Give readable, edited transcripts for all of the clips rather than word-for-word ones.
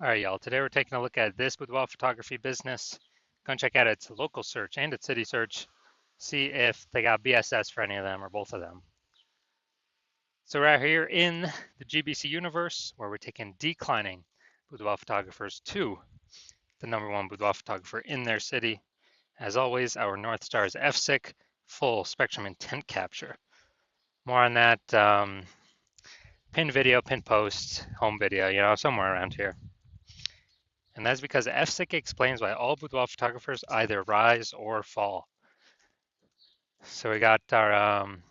All right, y'all. Today we're taking a look at this boudoir photography business. Go and check out its local search and its city search. See if they got BSS for any of them or both of them. So we're out here in the GBC universe where we're taking declining boudoir photographers to the #1 boudoir photographer in their city. As always, our North Star is FSIC, full spectrum intent capture. More on that pin video, pin post, home video, somewhere around here. And that's because FSIC explains why all boudoir photographers either rise or fall. So we got our, on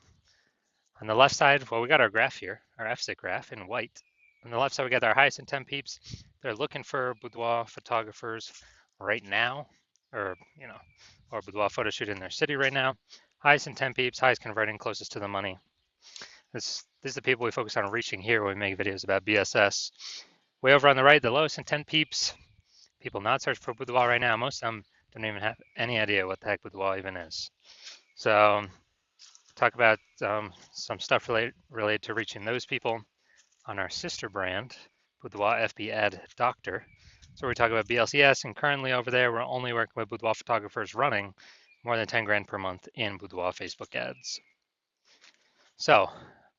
the left side, well, we got our graph here, our FSIC graph in white. On the left side, we got our highest intent peeps. They're looking for boudoir photographers right now, or boudoir photo shoot in their city right now. Highest intent peeps, highest converting, closest to the money. This is the people we focus on reaching here when we make videos about BSS. Way over on the right, the lowest intent peeps, people not searching for boudoir right now. Most of them don't even have any idea what the heck boudoir even is. So talk about some stuff related to reaching those people on our sister brand, Boudoir FB Ad Doctor. So we talk about BLCS, and currently over there, we're only working with boudoir photographers running more than 10 grand per month in boudoir Facebook ads. So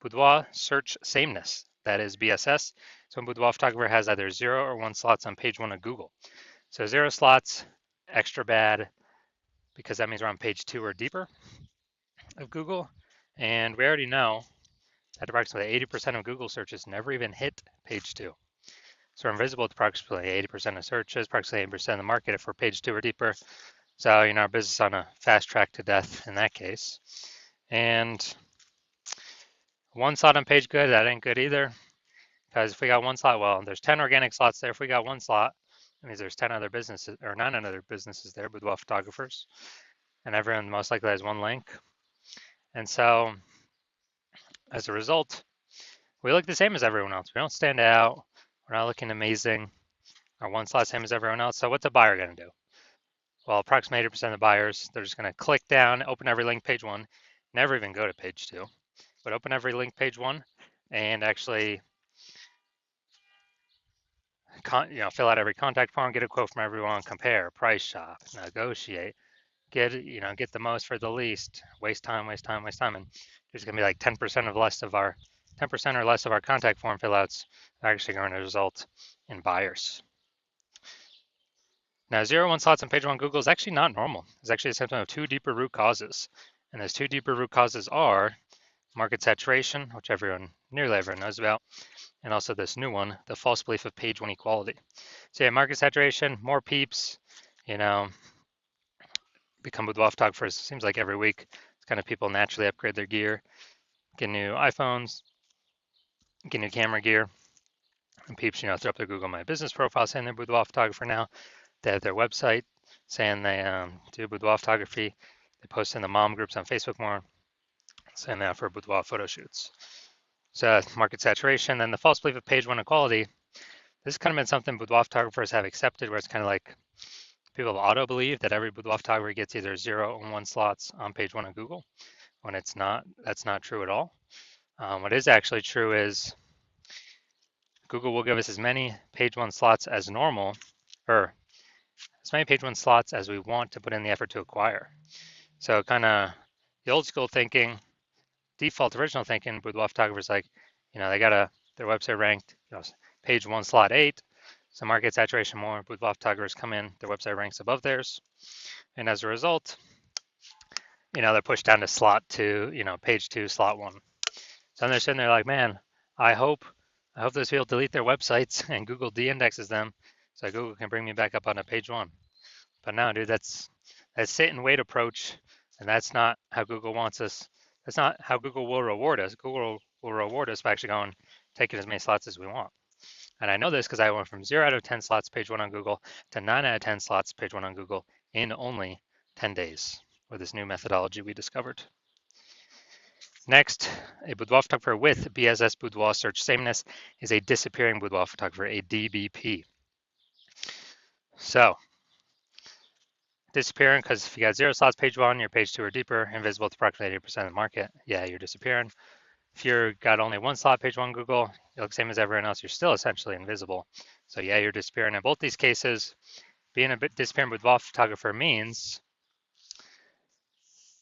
boudoir search sameness, that is BSS. So a boudoir photographer has either 0 or 1 slots on page 1 of Google. So 0 slots, extra bad, because that means we're on page 2 or deeper of Google. And we already know that approximately 80% of Google searches never even hit page 2. So we're invisible to approximately 80% of searches, approximately 80% of the market if we're page 2 or deeper. So, our business is on a fast track to death in that case. And 1 slot on page good, that ain't good either. Because if we got 1 slot, well, there's 10 organic slots there. If we got 1 slot, that means there's 10 other businesses, or 9 other businesses there, boudoir photographers. And everyone most likely has 1 link. And so, as a result, we look the same as everyone else. We don't stand out. We're not looking amazing. Our 1 slot same as everyone else. So what's a buyer going to do? Well, approximately 80% of the buyers, they're just going to click down, open every link page 1, never even go to page 2, but open every link page 1 and actually fill out every contact form, get a quote from everyone, compare, price shop, negotiate, get the most for the least, waste time, and there's going to be like 10% or less of our contact form fill outs are actually going to result in buyers. Now, 0-1 slots on page 1 Google is actually not normal. It's actually a symptom of 2 deeper root causes. And those 2 deeper root causes are market saturation, which nearly everyone knows about, and also this new one, the false belief of page 1 equality. So yeah, market saturation, more peeps, become boudoir photographers. Seems like every week, it's kind of people naturally upgrade their gear, get new iPhones, get new camera gear, and peeps, throw up their Google My Business profile saying they're boudoir photographer now. They have their website saying they do boudoir photography. They post in the mom groups on Facebook more, saying they offer boudoir photo shoots. So market saturation, then the false belief of page 1 equality. This has kind of been something boudoir photographers have accepted, where it's kind of like people auto believe that every boudoir photographer gets either 0 or 1 slots on page 1 of Google, when it's not. That's not true at all. What is actually true is Google will give us as many page 1 slots as normal, or as many page 1 slots as we want to put in the effort to acquire. So kind of the old school thinking, default original thinking, boudoir photographers they got their website ranked, page 1 slot 8. So market saturation more, boudoir photographers come in, their website ranks above theirs. And as a result, they're pushed down to slot 2, page 2, slot 1. So they're sitting there like, man, I hope those people delete their websites and Google de-indexes them so Google can bring me back up on a page 1. But no, dude, that's sit and wait approach, and that's not how Google wants us. That's not how Google will reward us. Google will reward us by actually going, taking as many slots as we want. And I know this because I went from 0 out of 10 slots page 1 on Google to 9 out of 10 slots page 1 on Google in only 10 days with this new methodology we discovered. Next, a boudoir photographer with BSS boudoir search sameness is a disappearing boudoir photographer, a DBP. So, disappearing because if you got 0 slots page 1, you're page 2 or deeper, invisible to approximately 80% of the market, yeah, you're disappearing. If you've got only 1 slot page 1 Google, you look same as everyone else, you're still essentially invisible. So yeah, you're disappearing. In both these cases, being a bit disappearing boudoir photographer means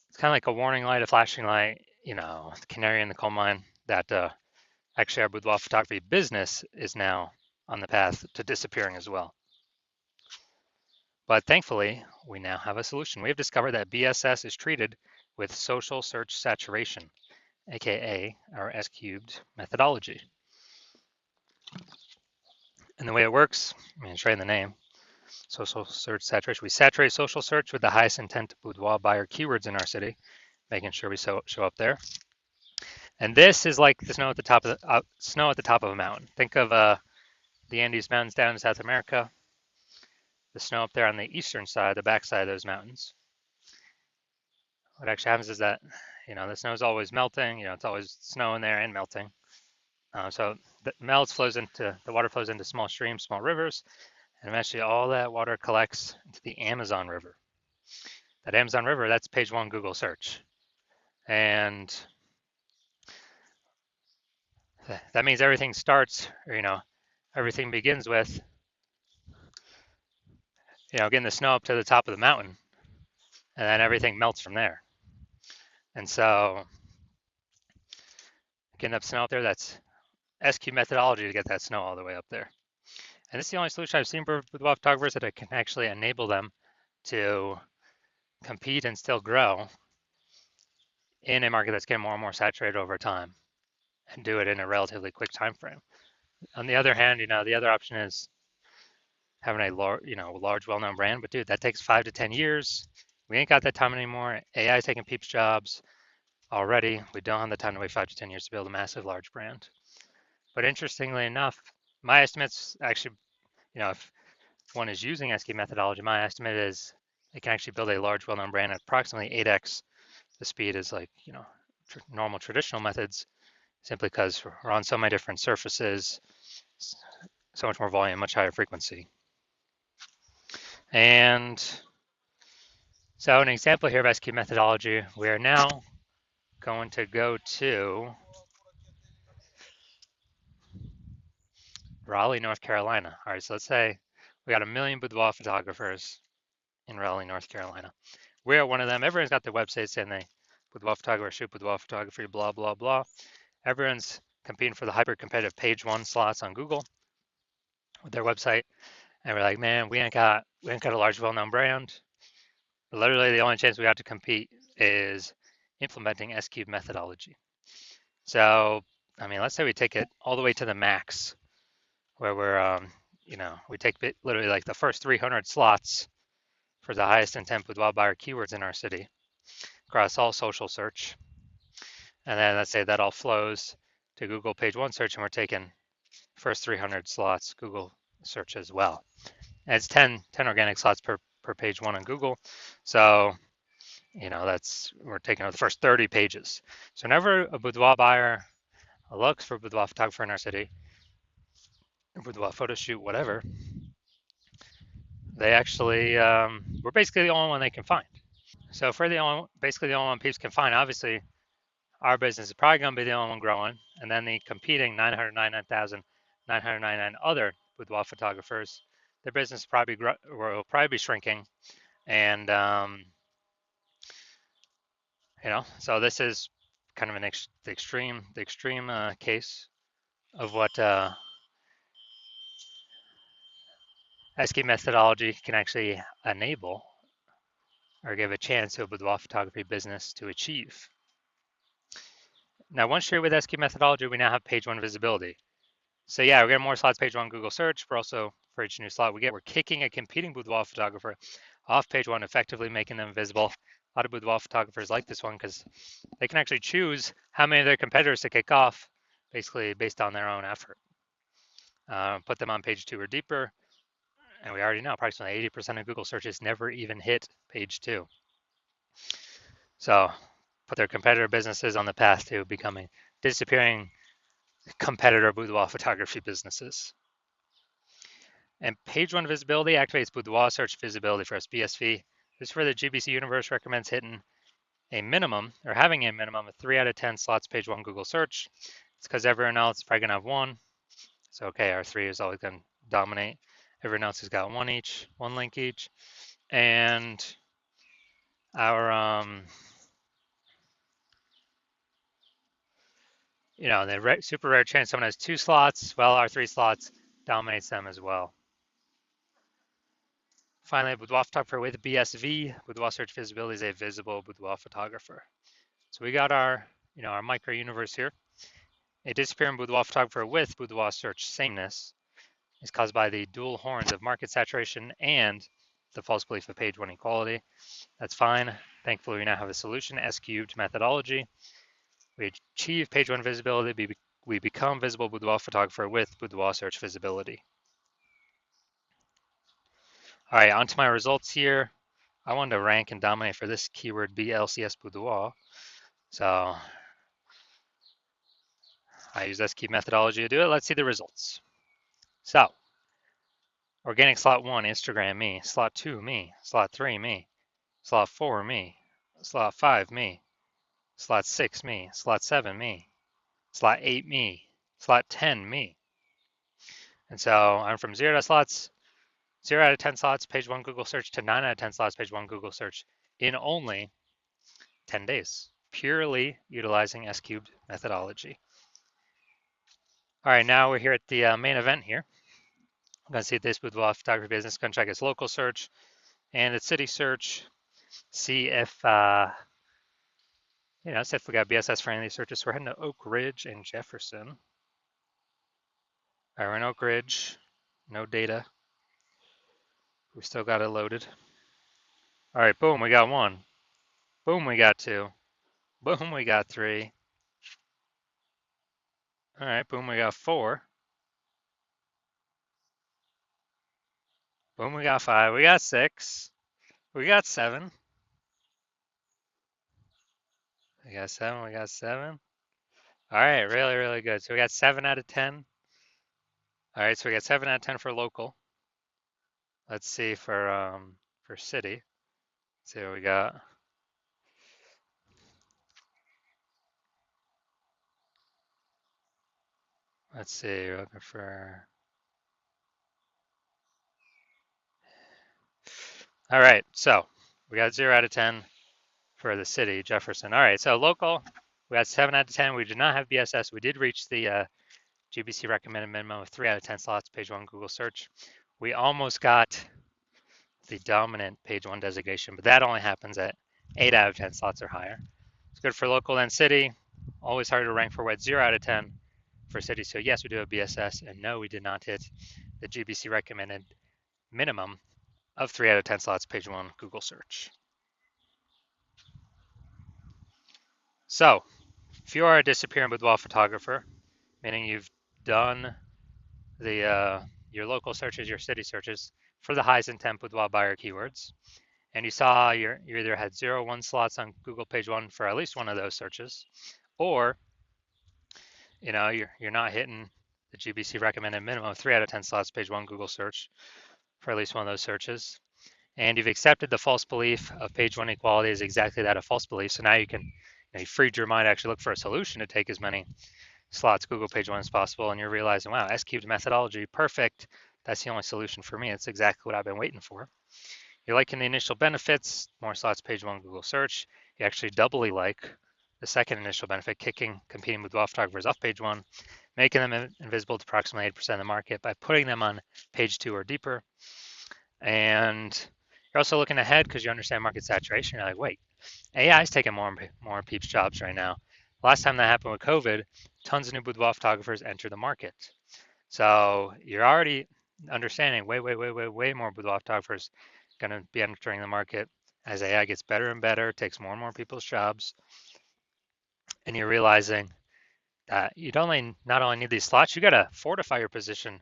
it's kind of like a warning light, a flashing light, the canary in the coal mine that actually our boudoir photography business is now on the path to disappearing as well. But thankfully, we now have a solution. We have discovered that BSS is treated with social search saturation, aka our S cubed methodology. And the way it works, it's right in the name, social search saturation. We saturate social search with the highest intent boudoir buyer keywords in our city, making sure we show up there. And this is like the snow at the top of a mountain. Think of the Andes Mountains down in South America, the snow up there on the eastern side, the backside of those mountains. What actually happens is that, the snow is always melting. It's always snowing there and melting. So the water flows into small streams, small rivers, and eventually all that water collects into the Amazon River. That Amazon River, that's page one Google search. And that means everything starts, everything begins with, getting the snow up to the top of the mountain, and then everything melts from there. And so getting up snow up there, that's SQ methodology to get that snow all the way up there. And this is the only solution I've seen with web photographers that can actually enable them to compete and still grow in a market that's getting more and more saturated over time and do it in a relatively quick time frame. On the other hand, the other option is having a large, well-known brand, but dude, that takes 5 to 10 years. We ain't got that time anymore. AI is taking people's jobs already. We don't have the time to wait 5 to 10 years to build a massive, large brand. But interestingly enough, my estimates actually, if one is using SQ methodology, my estimate is it can actually build a large, well-known brand at approximately 8x the speed is like, normal traditional methods, simply because we're on so many different surfaces, so much more volume, much higher frequency. And so an example here of SQ methodology, we are now going to go to Raleigh, North Carolina. All right, so let's say we got 1 million boudoir photographers in Raleigh, North Carolina. We're one of them. Everyone's got their website saying they boudoir photographer, shoot boudoir photography, blah, blah, blah. Everyone's competing for the hyper competitive page one slots on Google with their website. And we're like, man, we ain't got a large, well-known brand. Literally, the only chance we got to compete is implementing S-cube methodology. So, let's say we take it all the way to the max, where we're, we take literally like the first 300 slots for the highest intent boudoir buyer keywords in our city across all social search. And then let's say that all flows to Google page one search, and we're taking first 300 slots Google search as well. And it's 10 organic slots per page one on Google. So, we're taking out the first 30 pages. So whenever a boudoir buyer looks for a boudoir photographer in our city, a boudoir photo shoot, whatever, they actually, we're basically the only one they can find. So if we're basically the only one people can find, obviously our business is probably going to be the only one growing, and then the competing 999,999 other boudoir photographers, their business will probably be shrinking, and so this is kind of the extreme case of what SQ methodology can actually enable or give a chance to a boudoir photography business to achieve. Now, once you're with SQ methodology, we now have page one visibility. So yeah, we're getting more slots page one Google search, but also for each new slot we're kicking a competing boudoir photographer off page one, effectively making them visible. A lot of boudoir photographers like this one because they can actually choose how many of their competitors to kick off, basically based on their own effort. Put them on page two or deeper, and we already know approximately 80% of Google searches never even hit page two. So put their competitor businesses on the path to becoming disappearing competitor boudoir photography businesses. And page one visibility activates boudoir search visibility for us, BSV. This is where the GBC universe recommends hitting a minimum or having a minimum of 3 out of 10 slots page one Google search. It's because everyone else is probably going to have one. So, okay, our 3 is always going to dominate. Everyone else has got one link each. And our, the super rare chance someone has 2 slots, well, our 3 slots dominates them as well. Finally, boudoir photographer with BSV. Boudoir search visibility is a visible boudoir photographer. So we got our micro universe here. A disappearing boudoir photographer with boudoir search sameness is caused by the dual horns of market saturation and the false belief of page 1 equality. That's fine. Thankfully, we now have a solution, S-cubed methodology. We achieve page 1 visibility. We become visible boudoir photographer with boudoir search visibility. All right, on to my results here. I wanted to rank and dominate for this keyword BLCS boudoir. So I use S-cubed methodology to do it. Let's see the results. So organic slot 1, Instagram, me. Slot 2, me. Slot 3, me. Slot 4, me. Slot 5, me. Slot 6, me. Slot 7, me. Slot 8, me. Slot 10, me. And so I'm from 0 out of 10 slots, page 1 Google search, to 9 out of 10 slots, page 1 Google search in only 10 days, purely utilizing S-cubed methodology. All right, now we're here at the main event here. I'm going to see this boudoir photography business. Going to check its local search and its city search. See if see if we got BSS for any of these searches. So we're heading to Oak Ridge and Jefferson. All right, we're in Oak Ridge. No data. We still got it loaded. All right, boom, we got 1. Boom, we got 2. Boom, we got 3. All right, boom, we got 4. Boom, we got 5. We got 6. We got 7. We got 7. We got 7. All right, really, really good. So we got 7 out of 10. All right, so we got 7 out of 10 for local. Let's see for city. Let's see what we got. Let's see, we're looking for. All right, so we got 0 out of 10 for the city, Jefferson. All right, so local, we got 7 out of 10. We did not have BSS. We did reach the GBC recommended minimum of 3 out of 10 slots, page 1 Google search. We almost got the dominant page 1 designation, but that only happens at 8 out of 10 slots or higher. It's good for local and city. Always hard to rank for what 0 out of 10 for city. So yes, we do have BSS, and no, we did not hit the GBC recommended minimum of 3 out of 10 slots, page 1 Google search. So if you are a disappearing boudoir photographer, meaning you've done the your local searches, your city searches for the highest intent boudoir buyer keywords, and you saw you either had 0, 1 slots on Google page 1 for at least one of those searches, or you're not hitting the GBC recommended minimum of 3 out of 10 slots, page 1 Google search for at least one of those searches, and you've accepted the false belief of page 1 equality is exactly that, a false belief. So now you freed your mind to actually look for a solution to take as many slots Google page 1 as possible, and you're realizing, wow, S-cubed methodology, perfect. That's the only solution for me. It's exactly what I've been waiting for. You're liking the initial benefits, more slots page 1 Google search. You actually doubly like the second initial benefit, kicking competing boudoir photographers off page 1, making them invisible to approximately 8% of the market by putting them on page 2 or deeper. And you're also looking ahead because you understand market saturation. You're like, wait, AI is taking more people's jobs right now. Last time that happened with COVID, tons of new boudoir photographers enter the market. So you're already understanding way more boudoir photographers going to be entering the market as AI gets better and better, takes more and more people's jobs. And you're realizing that you not only need these slots, you got to fortify your position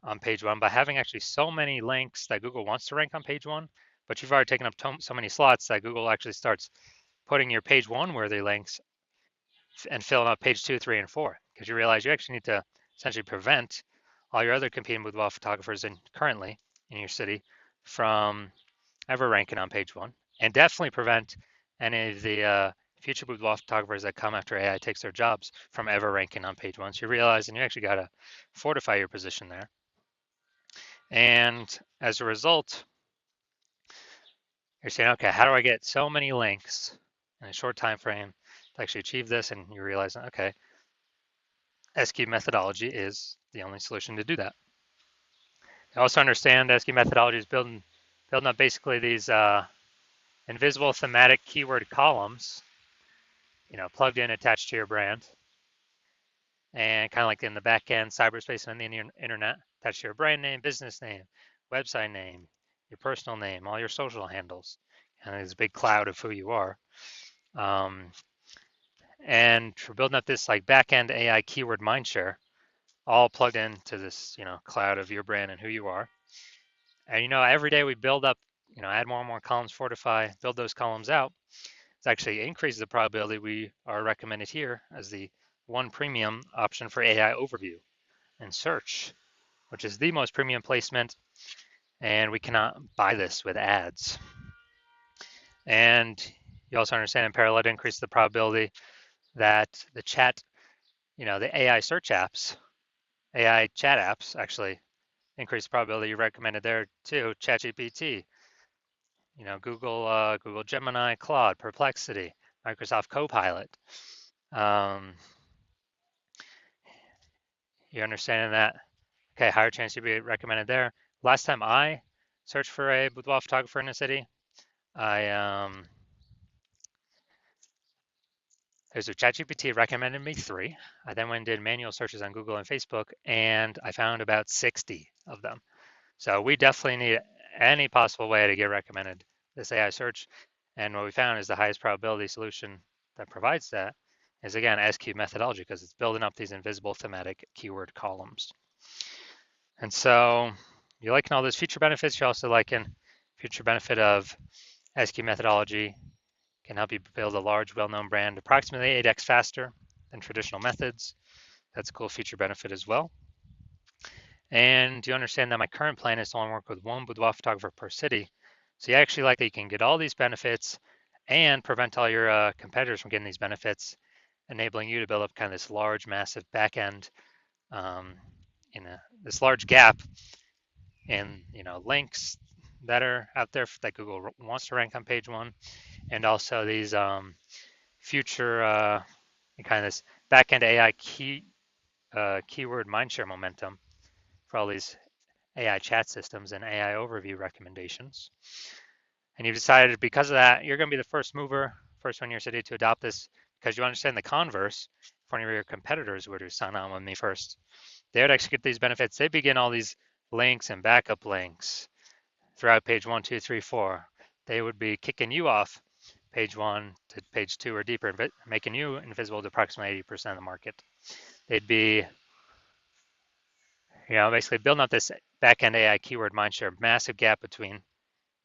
on page 1 by having actually so many links that Google wants to rank on page 1, but you've already taken up so many slots that Google actually starts putting your page 1 worthy links and filling up page 2, 3, and 4, because you realize you actually need to essentially prevent all your other competing boudoir photographers currently in your city from ever ranking on page 1, and definitely prevent any of the future boudoir photographers that come after AI takes their jobs from ever ranking on page 1. So you realize, and you actually got to fortify your position there. And as a result, you're saying, okay, how do I get so many links in a short time frame to actually achieve this? And you realize, okay, SQ methodology is the only solution to do that. You also understand SQ methodology is building up basically these invisible thematic keyword columns, plugged in, attached to your brand, and kind of like in the back end, cyberspace and the internet, attached to your brand name, business name, website name, your personal name, all your social handles, and there's a big cloud of who you are. And we're building up this like back end AI keyword mindshare, all plugged into this, cloud of your brand and who you are. And every day we build up, add more and more columns, fortify, build those columns out. It actually increases the probability we are recommended here as the one premium option for AI overview and search, which is the most premium placement, and we cannot buy this with ads. And you also understand in parallel to increase the probability that the chat, the AI search apps, AI chat apps actually increase the probability you recommended there too. ChatGPT, Google Gemini, Claude, Perplexity, Microsoft Copilot. You understanding that? Okay, higher chance you'd be recommended there. Last time I searched for a boudoir photographer in the city, there's a ChatGPT recommended me 3. I then went and did manual searches on Google and Facebook, and I found about 60 of them. So we definitely need any possible way to get recommended this AI search. And what we found is the highest probability solution that provides that is, again, SQ methodology, because it's building up these invisible thematic keyword columns. And so you're liking all those feature benefits. You're also liking future benefit of SQ methodology can help you build a large, well-known brand approximately 8x faster than traditional methods. That's a cool feature benefit as well. And you understand that my current plan is to only work with one boudoir photographer per city. So you actually like that you can get all these benefits and prevent all your competitors from getting these benefits, enabling you to build up kind of this large, massive back end, this large gap in links that are out there that Google wants to rank on page 1, and also these future kind of this back-end AI keyword mindshare momentum for all these AI chat systems and AI overview recommendations. And you've decided because of that, you're going to be the first mover, first one in your city to adopt this, because you understand the converse. If one of your competitors were to sign on with me first, they would execute these benefits. They begin all these links and backup links throughout page 1, 2, 3, 4. They would be kicking you off page 1 to page 2 or deeper, making you invisible to approximately 80% of the market. They'd be, basically building up this back-end AI keyword mindshare, massive gap between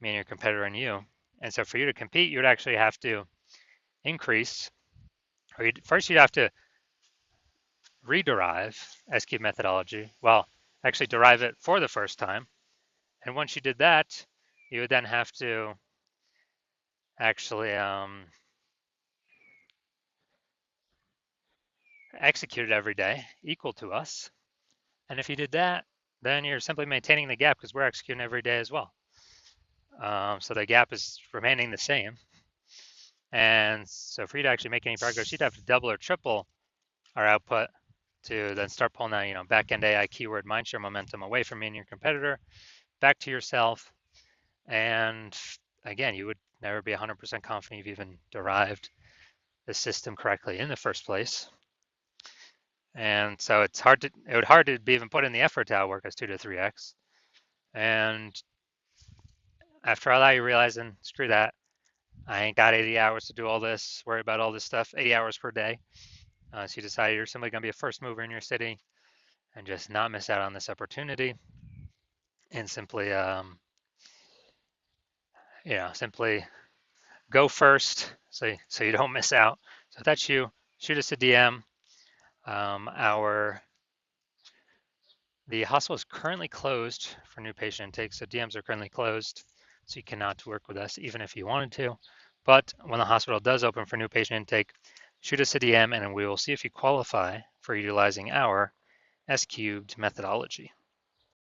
me and your competitor and you. And so for you to compete, you would actually have to increase, or first you'd have to rederive SQ methodology. Well, actually derive it for the first time. And once you did that, you would then have to actually execute it every day, equal to us. And if you did that, then you're simply maintaining the gap because we're executing every day as well. So the gap is remaining the same. And so for you to actually make any progress, you'd have to double or triple our output to then start pulling that, back-end AI keyword mindshare momentum away from me and your competitor, back to yourself. And again, you would never be 100% confident you've even derived the system correctly in the first place. And so it would hard to be even put in the effort to outwork us 2 to 3x. And after all that, you're realizing, screw that. I ain't got 80 hours to do all this, worry about all this stuff, 80 hours per day. So you decide you're simply going to be a first mover in your city and just not miss out on this opportunity, and simply, simply go first so you don't miss out. So if that's you, shoot us a DM. The hospital is currently closed for new patient intake, so DMs are currently closed, so you cannot work with us even if you wanted to. But when the hospital does open for new patient intake, shoot us a DM and we will see if you qualify for utilizing our S cubed methodology.